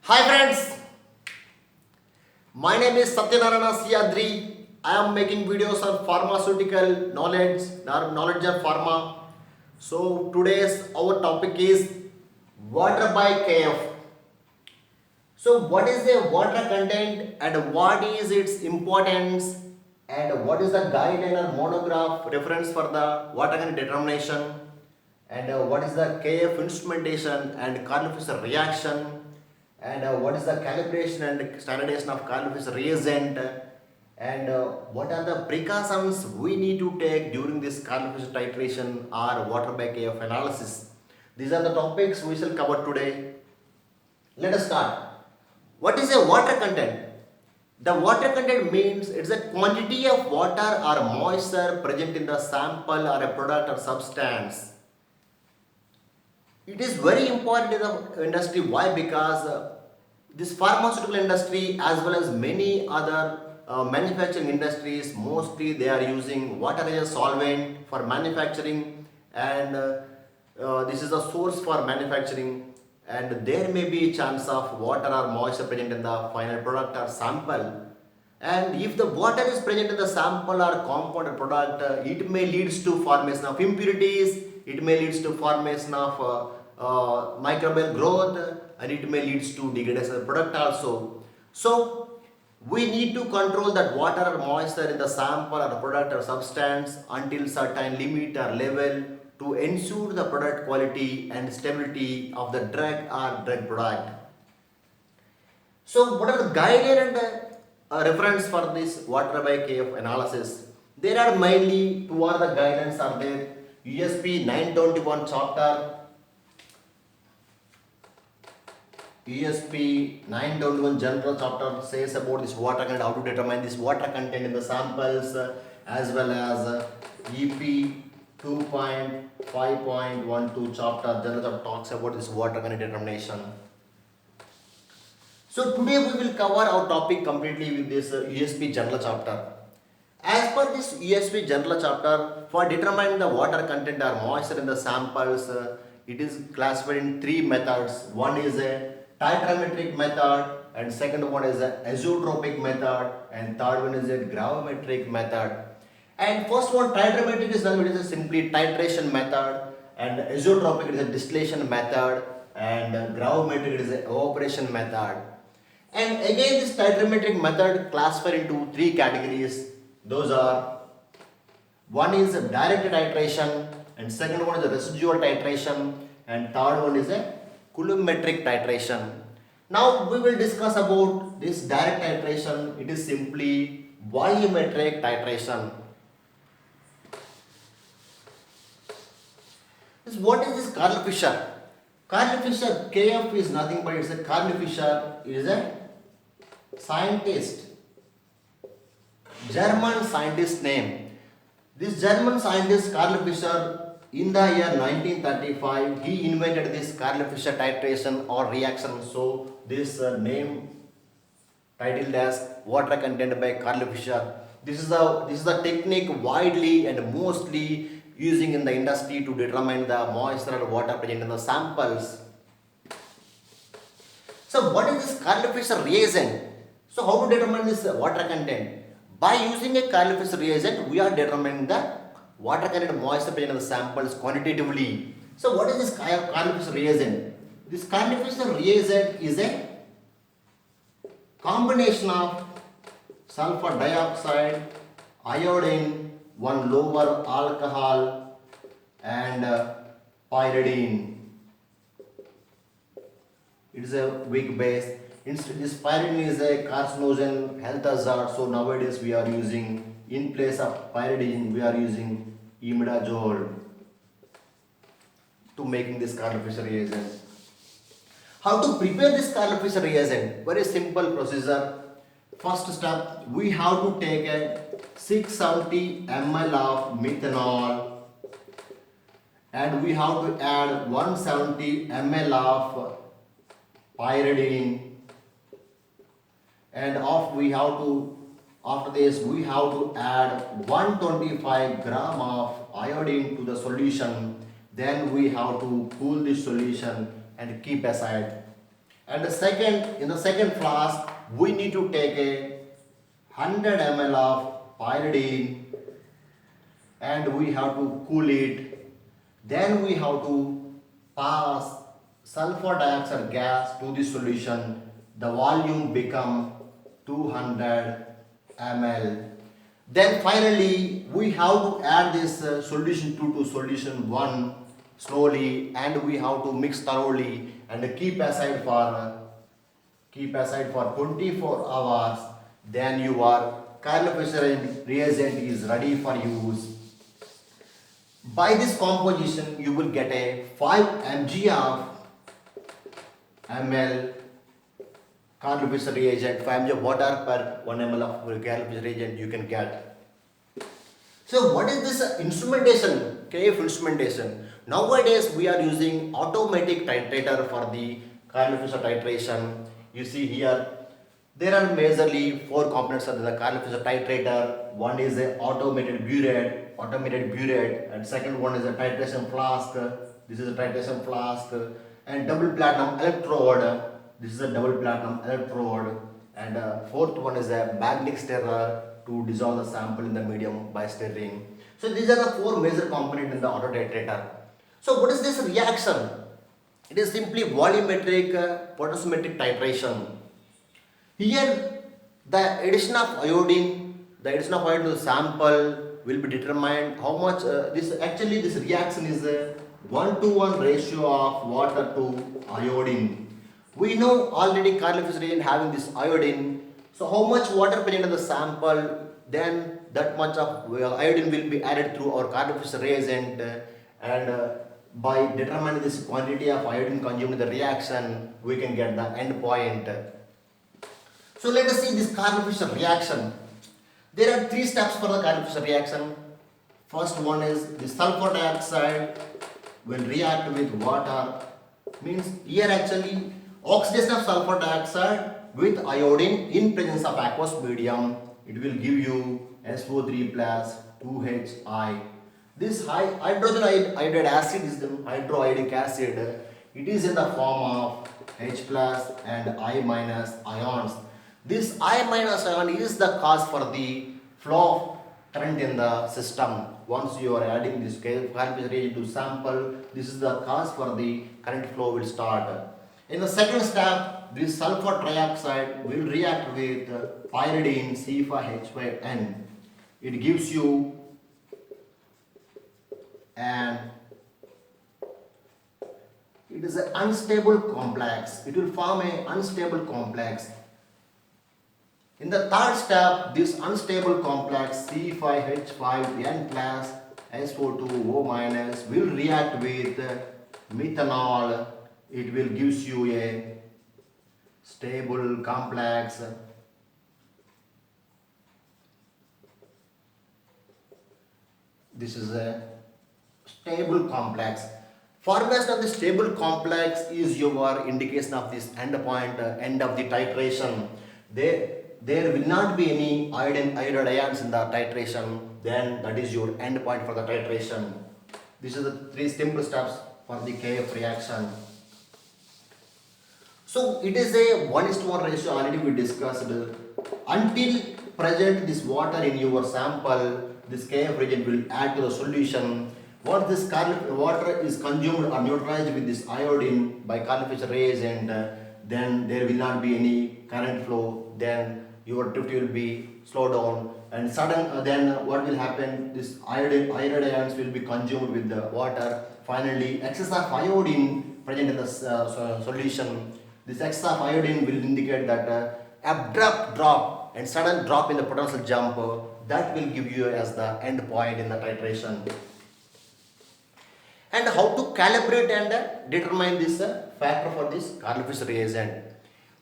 Hi friends, my name is Satyanarayana Siadri. I am making videos on pharmaceutical knowledge of pharma. So today's our topic is water by KF. So what is the water content and what is its importance and what is the guideline or monograph reference for the water content determination and what is the KF instrumentation and Carl-Fisher reaction and what is the calibration and standardization of Carl-Fisher reagent and what are the precautions we need to take during this Carl-Fisher titration or water by KF analysis. These are the topics we shall cover today. Let us start. What is a water content? The water content means it's a quantity of water or moisture present in the sample or a product or substance. It is very important in the industry. Why? Because this pharmaceutical industry as well as many other manufacturing industries, mostly they are using water as a solvent for manufacturing, and this is a source for manufacturing, and there may be a chance of water or moisture present in the final product or sample. And if the water is present in the sample or compound or product, it may leads to formation of impurities, it may leads to formation of microbial growth, and it may leads to degradation of the product also. So we need to control that water or moisture in the sample or product or substance until certain limit or level to ensure the product quality and stability of the drug or drug product. So what are the guideline and reference for this water by KF analysis? There are mainly two are the guidelines are there. USP 921 chapter, USP 921 general chapter says about this water content, how to determine this water content in the samples, as well as EP 2.5.12 chapter general chapter talks about this water content determination. So today we will cover our topic completely with this USP general chapter. As per this USP general chapter, for determining the water content or moisture in the samples, it is classified in three methods. One is a titrometric method, and second one is a azeotropic method, and third one is a gravimetric method. And first one, titrometric is done, it is a simply titration method, and azeotropic is a distillation method, and gravimetric is a evaporation method. And again, this titrometric method classified into three categories. Those are, one is a direct titration, and second one is a residual titration, and third one is a coulometric titration. Now we will discuss about this direct titration. It is simply volumetric titration. What is this Carl Fisher? Carl Fisher, KF is nothing but it's a Carl Fisher is a scientist, German scientist name. This German scientist Carl Fisher, in the year 1935, he invented this Carl Fisher titration or reaction. So this name titled as water content by Carl Fisher. This is the technique widely and mostly using in the industry to determine the moisture or water present in the samples. So what is this Carl Fisher reagent? So how to determine this water content? By using a Carl Fisher reagent, we are determining the water content moisture present in the samples quantitatively. So what is this Carl Fisher reagent? This Carl Fisher reagent is a combination of sulfur dioxide, iodine, one lower alcohol, and pyridine. It is a weak base. This pyridine is a carcinogen, health hazard. So nowadays we are using, in place of pyridine, we are using imidazole to making this Carl Fisher reagent. How to prepare this Carl Fisher reagent? Very simple procedure. First step, we have to take a 670 ml of methanol, and we have to add 170 ml of pyridine, and after this we have to add 125 gram of iodine to the solution. Then we have to cool this solution and keep aside. And in the second flask, we need to take a 100 ml of pyridine and we have to cool it. Then we have to pass sulfur dioxide gas to the solution. The volume become 200 ml. Then finally we have to add this solution 2 to solution 1 slowly, and we have to mix thoroughly and keep aside for 24 hours. Then your Carl-Fisher reagent is ready for use. By this composition you will get a 5 mg of ml Carl-Fisher reagent, 5 mg of water per 1 ml of Carl-Fisher reagent you can get. So what is this instrumentation, KF instrumentation? Nowadays we are using automatic titrator for the Carl-Fisher titration. You see here, there are majorly 4 components of the Carl-Fisher titrator. One is a automated burette, and second one is a titration flask. This is a titration flask, and double platinum electrode. This is a double platinum electrode, and fourth one is a magnetic stirrer to dissolve the sample in the medium by stirring. So these are the 4 major components in the auto titrator. So what is this reaction? It is simply volumetric potentiometric titration. Here the addition of iodine to the sample will be determined how much this reaction is a 1-to-1 ratio of water to iodine. We know already Carl-Fisher reagent having this iodine. So how much water present in the sample, then that much of iodine will be added through our Carl-Fisher reagent, and by determining this quantity of iodine consumed in the reaction, we can get the end point. So let us see this Carl-Fisher reaction. There are 3 steps for the Carl-Fisher reaction. First one is the sulfur dioxide will react with water. Means here actually oxidation of sulfur dioxide with iodine in presence of aqueous medium, it will give you SO3 plus 2HI. This hydrogen iodide acid is the hydroiodic acid. It is in the form of H plus and I minus ions. This I minus ion is the cause for the flow of current in the system. Once you are adding this Carl-Fisher reagent to sample, this is the cause for the current flow will start. In the second step, this sulfur trioxide will react with pyridine C5H5N. It gives you it is an unstable complex. It will form an unstable complex. In the third step, this unstable complex C5H5N plus SO2O minus will react with methanol. It will gives you a stable complex. This is a stable complex. Formation of the stable complex is your indication of this end point, end of the titration. There will not be any iodide ions in the titration, then that is your end point for the titration. These are the 3 simple steps for the KF reaction. So it is a 1:1 ratio, already we discussed. Until present this water in your sample, this KF reagent will add to the solution. Once this water is consumed or neutralized with this iodine by Carl-Fisher reagent, then there will not be any current flow. Then your activity will be slowed down, and then what will happen? This iodide ions will be consumed with the water. Finally, excess of iodine present in the solution. This excess of iodine will indicate that abrupt drop and sudden drop in the potential jump that will give you as the end point in the titration. And how to calibrate and determine this factor for this Carl-Fisher reagent.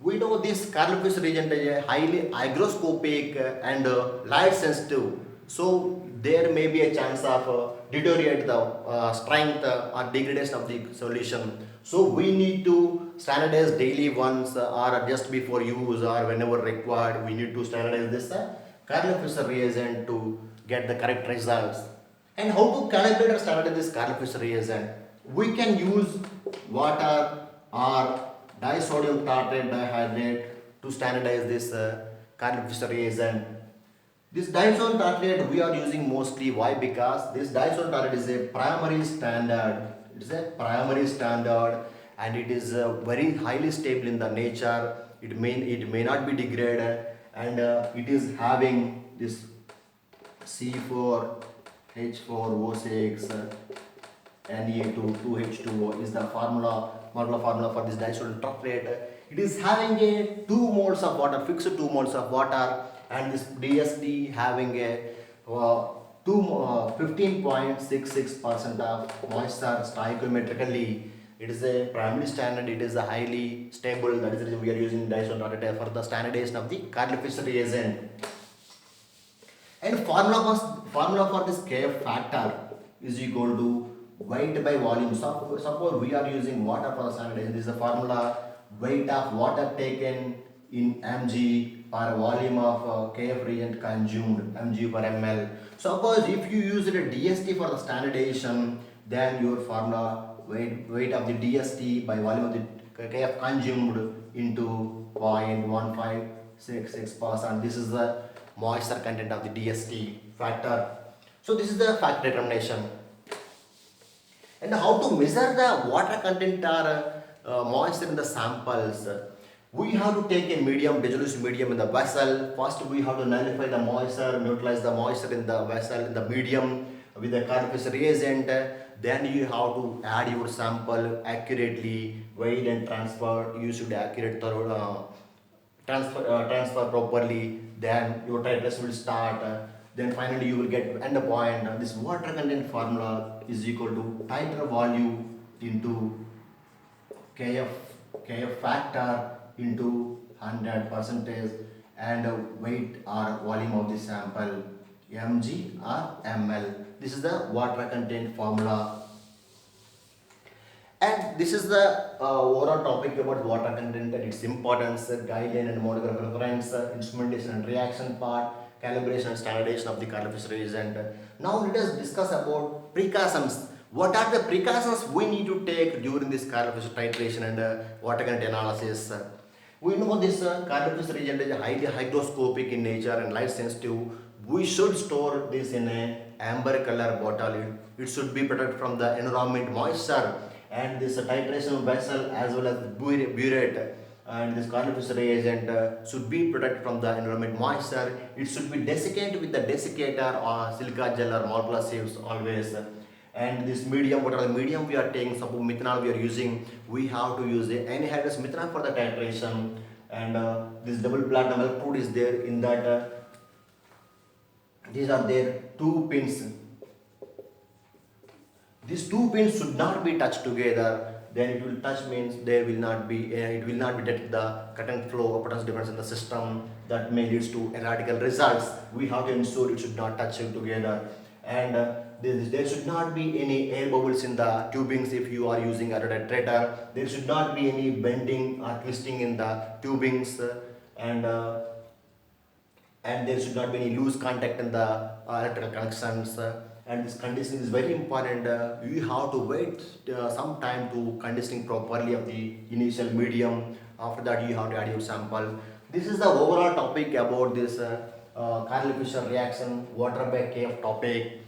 We know this Carl-Fisher reagent is a highly hygroscopic and light sensitive. So there may be a chance of deteriorate the strength or degradation of the solution. So we need to standardize daily once or just before use or whenever required. We need to standardize this Carl-Fisher reagent to get the correct results. And how to calibrate or standardize this Carl-Fisher reagent? We can use water or disodium tartrate dihydrate to standardize this Carl Fisher reagent. This disodium tartrate we are using mostly. Why? Because this disodium tartrate is a primary standard. It is a primary standard, and it is very highly stable in the nature. It may not be degraded, and it is having this C4H4O6 Na2 2H2O is the formula for this disodium tartrate. It is having a 2 moles of water, fixed 2 moles of water, and this DST having a 15.66% of moisture stoichiometrically. It is a primary standard. It is a highly stable. That is the reason we are using disodium tartrate for the standardization of the Carl Fisher reagent. And formula for this Kf factor is equal to weight by volume. Suppose we are using water for the standardization. This is the formula: weight of water taken in mg per volume of Kf reagent consumed, mg per ml. Suppose if you use a DST for the standardization, then your formula weight of the DST by volume of the Kf consumed into 0.1566%. This is the moisture content of the DST factor. So this is the factor determination. And how to measure the water content or moisture in the samples? We have to take a medium, diluted medium in the vessel. First we have to nullify the moisture, neutralize the moisture in the vessel, in the medium with the Carl Fisher reagent. Then you have to add your sample accurately, weigh and transfer. You should accurate transfer properly. Then your titration will start. Then finally you will get end point. This water content formula is equal to titer volume into Kf factor into 100% and weight or volume of the sample, mg or ml. This is the water content formula. And this is the overall topic about water content and its importance, guideline and monograph reference, instrumentation and reaction part, calibration and standardization of the Carl Fisher reagent. Now let us discuss about precautions. What are the precautions we need to take during this Carl Fisher titration and water content analysis? We know this Carl Fisher reagent is highly hygroscopic in nature and light sensitive. We should store this in a amber color bottle. It should be protected from the environment moisture, and this titration vessel as well as burette and this Carl Fisher reagent should be protected from the environment moisture. It should be desiccant with the desiccator or silica gel or molecular sieves always. And this medium, what are the medium we are taking? Suppose methanol we are using, we have to use the anhydrous methanol for the titration, and this double platinum electrode is there in that. These are there 2 pins. These 2 pins should not be touched together. Then it will touch means there will not be it will not be detect the current flow or potential difference in the system that may leads to erratical results. We have to ensure it should not touch it together, and there should not be any air bubbles in the tubings if you are using a titrator. There should not be any bending or twisting in the tubings, and there should not be any loose contact in the electrical connections. And this conditioning is very important. You have to wait some time to conditioning properly of the initial medium. After that you have to add your sample. This is the overall topic about this Carl Fisher reaction water by Kf topic.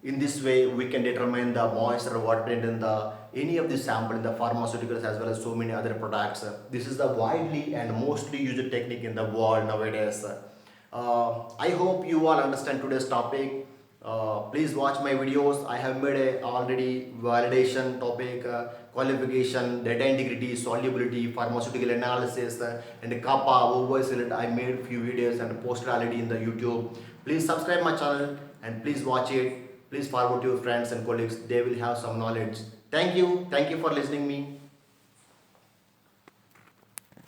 In this way we can determine the moisture water content in the any of the sample in the pharmaceuticals as well as so many other products. This is the widely and mostly used technique in the world nowadays. I hope you all understand today's topic. Please watch my videos. I have made a already validation topic, qualification, data integrity, solubility, pharmaceutical analysis, and kappa, oversilent. I made few videos and posted already in the YouTube. Please subscribe my channel and please watch it. Please forward to your friends and colleagues. They will have some knowledge. Thank you. Thank you for listening me.